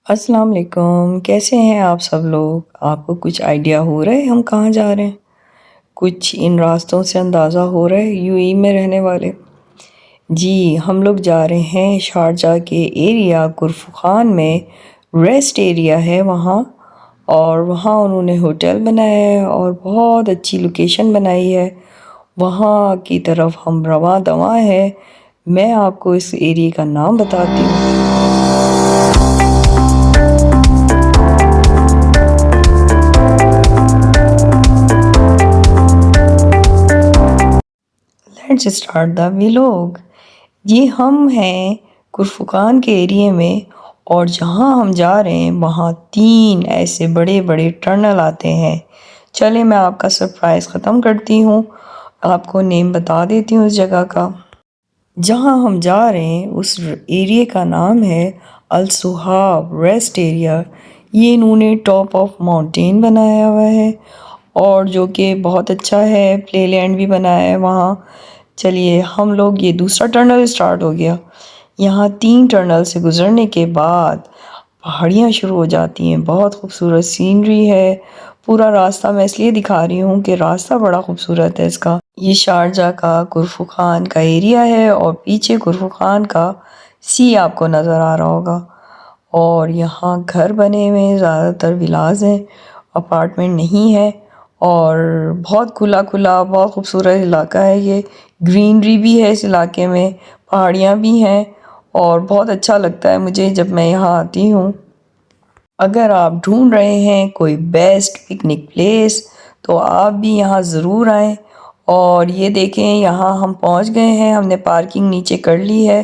السلام علیکم، کیسے ہیں آپ سب لوگ؟ آپ کو کچھ آئیڈیا ہو رہا ہے ہم کہاں جا رہے ہیں؟ کچھ ان راستوں سے اندازہ ہو رہا ہے یو اے میں رہنے والے؟ جی، ہم لوگ جا رہے ہیں شارجہ کے ایریا کرفخان میں، ریسٹ ایریا ہے وہاں، اور وہاں انہوں نے ہوٹل بنایا ہے اور بہت اچھی لوکیشن بنائی ہے۔ وہاں کی طرف ہم رواں دواں ہے۔ میں آپ کو اس ایریا کا نام بتاتی ہوں۔ Let's start the ویلوگ۔ یہ ہم ہیں کرفخان کے ایریے میں، اور جہاں ہم جا رہے ہیں وہاں 3 ایسے بڑے بڑے ٹنل آتے ہیں۔ چلے میں آپ کا سرپرائز ختم کرتی ہوں، آپ کو نیم بتا دیتی ہوں اس جگہ کا۔ جہاں ہم جا رہے ہیں اس ایریے کا نام ہے الصحاب ریسٹ ایریا۔ یہ انہوں نے ٹاپ آف ماؤنٹین بنایا ہوا ہے، اور جو کہ بہت اچھا ہے، پلے لینڈ بھی بنایا ہے وہاں۔ چلیے ہم لوگ، یہ دوسرا ٹنل اسٹارٹ ہو گیا۔ یہاں 3 ٹنل سے گزرنے کے بعد پہاڑیاں شروع ہو جاتی ہیں، بہت خوبصورت سینری ہے۔ پورا راستہ میں اس لیے دکھا رہی ہوں کہ راستہ بڑا خوبصورت ہے اس کا۔ یہ شارجہ کا کرفخان کا ایریا ہے، اور پیچھے کرفخان کا سی آپ کو نظر آ رہا ہوگا۔ اور یہاں گھر بنے ہوئے ہیں، زیادہ تر ولاز ہیں، اپارٹمنٹ نہیں ہے، اور بہت کھلا کھلا بہت خوبصورت علاقہ ہے یہ۔ گرینری بھی ہے اس علاقے میں، پہاڑیاں بھی ہیں، اور بہت اچھا لگتا ہے مجھے جب میں یہاں آتی ہوں۔ اگر آپ ڈھونڈ رہے ہیں کوئی بیسٹ پکنک پلیس تو آپ بھی یہاں ضرور آئیں۔ اور یہ دیکھیں یہاں ہم پہنچ گئے ہیں، ہم نے پارکنگ نیچے کر لی ہے۔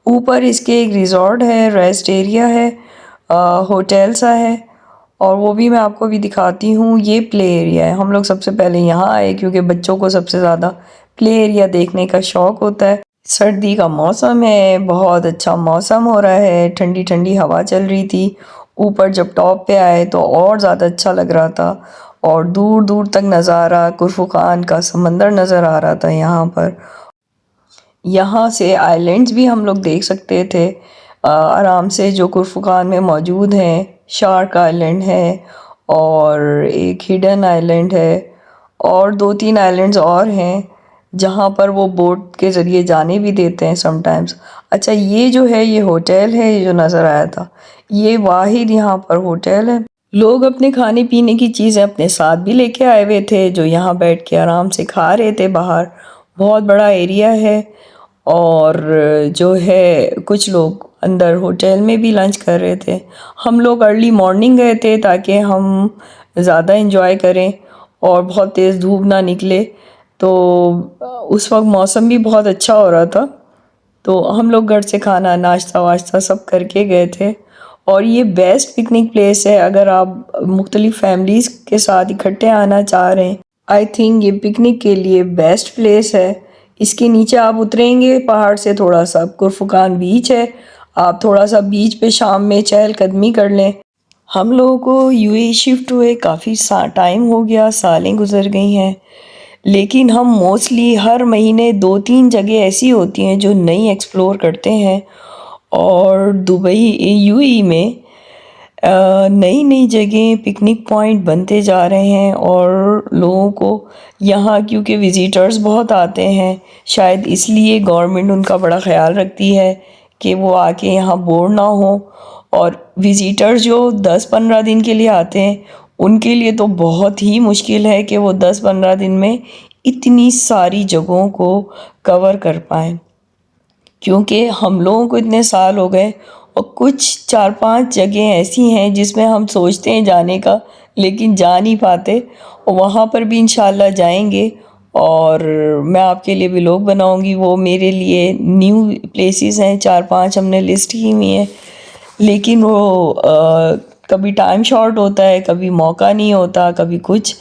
اوپر اس کے ایک ریزورٹ ہے، ریسٹ ایریا ہے، ہوٹل سا ہے، اور وہ بھی میں آپ کو بھی دکھاتی ہوں۔ یہ پلے ایریا ہے، ہم لوگ سب سے پہلے یہاں آئے کیونکہ بچوں کو سب سے زیادہ پلے ایریا دیکھنے کا شوق ہوتا ہے۔ سردی کا موسم ہے، بہت اچھا موسم ہو رہا ہے، ٹھنڈی ٹھنڈی ہوا چل رہی تھی۔ اوپر جب ٹاپ پہ آئے تو اور زیادہ اچھا لگ رہا تھا، اور دور دور تک نظارہ کرفخان کا سمندر نظر آ رہا تھا یہاں پر۔ یہاں سے آئی لینڈز بھی ہم لوگ دیکھ سکتے تھے آرام سے، جو کرفخان میں موجود ہیں۔ شارک آئی لینڈ ہے، اور ایک ہڈن آئی لینڈ ہے، اور 2-3 آئی لینڈز اور ہیں جہاں پر وہ بوٹ کے ذریعے جانے بھی دیتے ہیں سم ٹائمز۔ اچھا، یہ جو ہے یہ ہوٹل ہے، یہ جو نظر آیا تھا یہ واحد یہاں پر ہوٹل ہے۔ لوگ اپنے کھانے پینے کی چیزیں اپنے ساتھ بھی لے کے آئے ہوئے تھے، جو یہاں بیٹھ کے آرام سے کھا رہے تھے باہر۔ بہت بڑا ایریا ہے، اور جو ہے کچھ لوگ اندر ہوٹل میں بھی لنچ کر رہے تھے۔ ہم لوگ ارلی مارننگ گئے تھے تاکہ ہم زیادہ انجوائے کریں اور بہت تیز دھوپ نہ نکلے، تو اس وقت موسم بھی بہت اچھا ہو رہا تھا، تو ہم لوگ گھر سے کھانا ناشتہ واشتہ سب کر کے گئے تھے۔ اور یہ بیسٹ پکنک پلیس ہے اگر آپ مختلف فیملیز کے ساتھ اکٹھے آنا چاہ رہے ہیں۔ آئی تھنک یہ پکنک کے لیے بیسٹ پلیس ہے۔ اس کے نیچے آپ اتریں گے پہاڑ سے تھوڑا سا، کرفخان بیچ ہے، آپ تھوڑا سا بیچ پہ شام میں چہل قدمی کر لیں۔ ہم لوگوں کو یو اے شفٹ ہوئے کافی ٹائم ہو گیا، سالیں گزر گئی ہیں، لیکن ہم موسٹلی ہر مہینے 2-3 جگہ ایسی ہوتی ہیں جو نئی ایکسپلور کرتے ہیں۔ اور دبئی یو اے میں نئی نئی جگہیں پکنک پوائنٹ بنتے جا رہے ہیں، اور لوگوں کو یہاں کیونکہ وزیٹرز بہت آتے ہیں، شاید اس لیے گورنمنٹ ان کا بڑا خیال رکھتی ہے کہ وہ آ کے یہاں بور نہ ہوں۔ اور وزیٹرز جو 10-15 دن کے لیے آتے ہیں ان کے لیے تو بہت ہی مشکل ہے کہ وہ 10-15 دن میں اتنی ساری جگہوں کو کور کر پائیں، کیونکہ ہم لوگوں کو اتنے سال ہو گئے، اور کچھ 4-5 جگہیں ایسی ہیں جس میں ہم سوچتے ہیں جانے کا لیکن جا نہیں پاتے، اور وہاں پر بھی انشاءاللہ جائیں گے۔ اور میں آپ کے لیے ولاگ بناؤں گی، وہ میرے لیے نیو پلیسز ہیں، 4-5 ہم نے لسٹ کی ہوئی ہیں، لیکن وہ کبھی ٹائم شارٹ ہوتا ہے، کبھی موقع نہیں ہوتا، کبھی کچھ،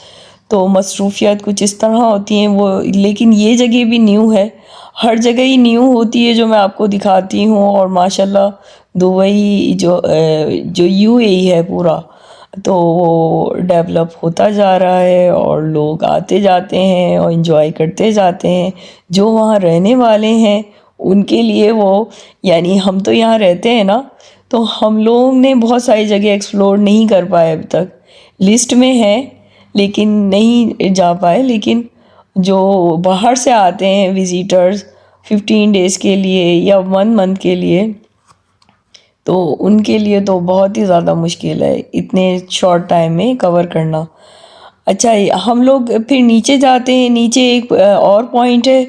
تو مصروفیات کچھ اس طرح ہوتی ہیں وہ۔ لیکن یہ جگہ بھی نیو ہے، ہر جگہ ہی نیو ہوتی ہے جو میں آپ کو دکھاتی ہوں۔ اور ماشاءاللہ دبئی جو یو اے ای ہے پورا، تو وہ ڈیولپ ہوتا جا رہا ہے، اور لوگ آتے جاتے ہیں اور انجوائے کرتے جاتے ہیں۔ جو وہاں رہنے والے ہیں ان کے لیے وہ، یعنی ہم تو یہاں رہتے ہیں نا، تو ہم لوگ نے بہت ساری جگہ ایکسپلور نہیں کر پائے اب تک، لسٹ میں ہے لیکن نہیں جا پائے. لیکن جو باہر سے آتے ہیں وزیٹرز 15 ڈیز کے لیے یا 1 منتھ کے لیے، تو ان کے لیے تو بہت ہی زیادہ مشکل ہے اتنے شارٹ ٹائم میں کور کرنا. اچھا ہم لوگ پھر نیچے جاتے ہیں. نیچے ایک اور پوائنٹ ہے،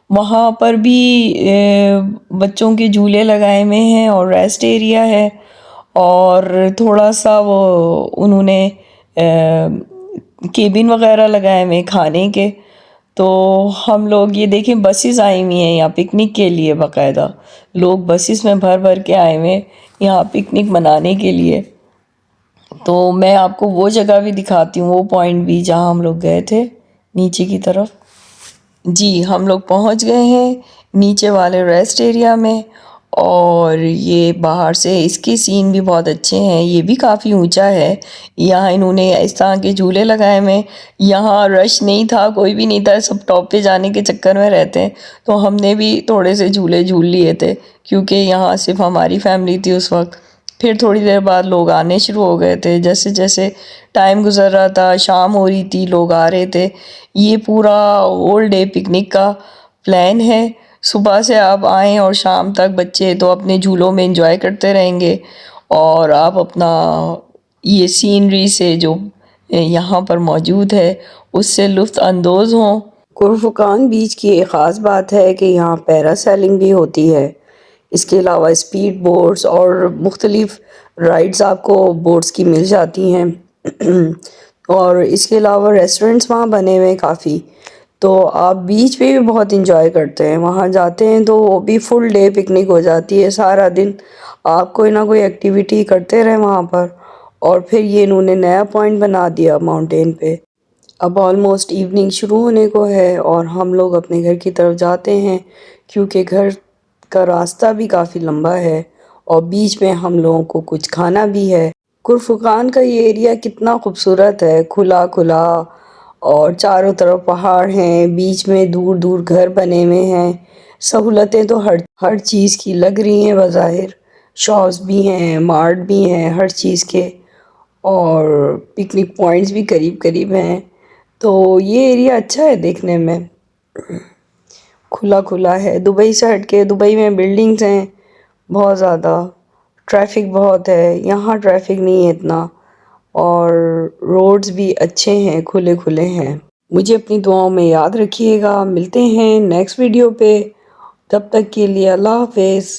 وہاں پر بھی بچوں کے جھولے لگائے ہوئے ہیں اور ریسٹ ایریا ہے، اور تھوڑا سا وہ انہوں نے کیبن وغیرہ لگائے ہوئے کھانے کے. تو ہم لوگ یہ دیکھیں بسیز آئی ہوئی ہیں یہاں پکنک کے لیے، باقاعدہ لوگ بسیز میں بھر بھر کے آئے ہوئے یہاں پکنک منانے کے لیے. تو میں آپ کو وہ جگہ بھی دکھاتی ہوں، وہ پوائنٹ بھی جہاں ہم لوگ گئے تھے نیچے کی طرف. جی ہم لوگ پہنچ گئے ہیں نیچے والے ریسٹ ایریا میں، اور یہ باہر سے اس کے سین بھی بہت اچھے ہیں. یہ بھی کافی اونچا ہے، یہاں انہوں نے اس طرح کے جھولے لگائے ہوئے. یہاں رش نہیں تھا، کوئی بھی نہیں تھا، سب ٹاپ پہ جانے کے چکر میں رہتے ہیں. تو ہم نے بھی تھوڑے سے جھولے جھول لیے تھے کیونکہ یہاں صرف ہماری فیملی تھی اس وقت. پھر تھوڑی دیر بعد لوگ آنے شروع ہو گئے تھے، جیسے جیسے ٹائم گزر رہا تھا، شام ہو رہی تھی، لوگ آ رہے تھے. یہ پورا ہول ڈے پکنک کا پلان ہے. صبح سے آپ آئیں اور شام تک بچے تو اپنے جھولوں میں انجوائے کرتے رہیں گے، اور آپ اپنا یہ سینری سے جو یہاں پر موجود ہے اس سے لطف اندوز ہوں. کرفکان بیچ کی ایک خاص بات ہے کہ یہاں پیرا سیلنگ بھی ہوتی ہے. اس کے علاوہ اسپیڈ بوٹس اور مختلف رائڈز آپ کو بوٹس کی مل جاتی ہیں. اور اس کے علاوہ ریسٹورنٹس وہاں بنے ہوئے کافی، تو آپ بیچ پہ بھی بہت انجوائے کرتے ہیں. وہاں جاتے ہیں تو وہ بھی فل ڈے پکنک ہو جاتی ہے، سارا دن آپ کوئی نہ کوئی ایکٹیویٹی کرتے رہیں وہاں پر. اور پھر یہ انہوں نے نیا پوائنٹ بنا دیا ماؤنٹین پہ. اب آلموسٹ ایوننگ شروع ہونے کو ہے اور ہم لوگ اپنے گھر کی طرف جاتے ہیں، کیونکہ گھر کا راستہ بھی کافی لمبا ہے اور بیچ میں ہم لوگوں کو کچھ کھانا بھی ہے. کرفکان کا یہ ایریا کتنا خوبصورت ہے، کھلا کھلا، اور چاروں طرف پہاڑ ہیں، بیچ میں دور دور گھر بنے ہوئے ہیں. سہولتیں تو ہر چیز کی لگ رہی ہیں بظاہر، شاپس بھی ہیں، مارٹ بھی ہیں ہر چیز کے، اور پکنک پوائنٹس بھی قریب قریب ہیں. تو یہ ایریا اچھا ہے دیکھنے میں، کھلا کھلا ہے. دبئی سے ہٹ کے، دبئی میں بلڈنگز ہیں بہت زیادہ، ٹریفک بہت ہے. یہاں ٹریفک نہیں ہے اتنا، اور روڈز بھی اچھے ہیں، کھلے کھلے ہیں. مجھے اپنی دعاؤں میں یاد رکھیے گا. ملتے ہیں نیکسٹ ویڈیو پہ، تب تک کے لیے اللہ حافظ.